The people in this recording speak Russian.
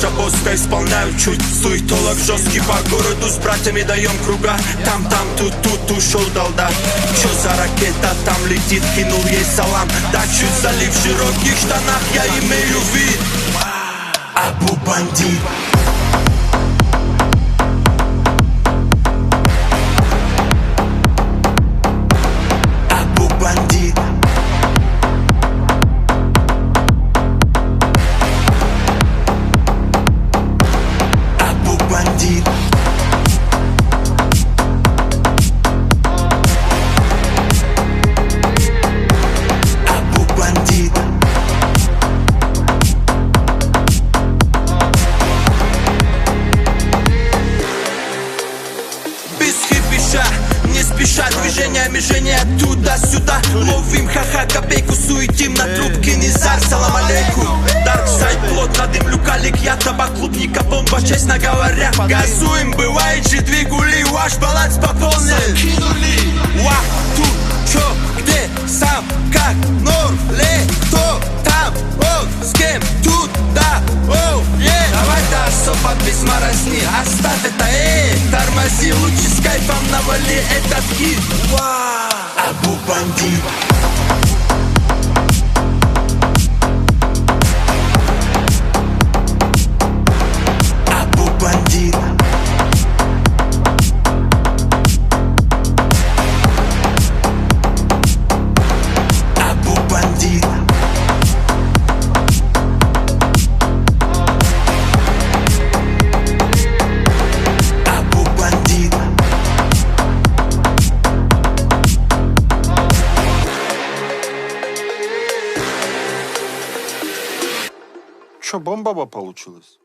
Наша боска исполняю чуть суетолог жесткий по городу. С братьями даем круга. Там, тут ушел долда. Чё за ракета там летит, кинул ей салам. Да чуть залив в широких штанах, я имею вид. Абу бандит. Не спеша движениями Женя туда-сюда. Ловим ха-ха копейку, суетим на трубке Низар, салам алейкум. Дарксайд, плотно дымлю калик, я табак, клубника, бомба, честно говоря. Газуем, бывает же двигули, ваш баланс пополнен. Ва, тут, чё, где, сам, как, норм, лето, там, он, с кем, тут, да, оу, Давай да особо без морозни, оставь это, тормози, лучше с кайфом навали этот хит. Абу бандит. Что, бомба получилась?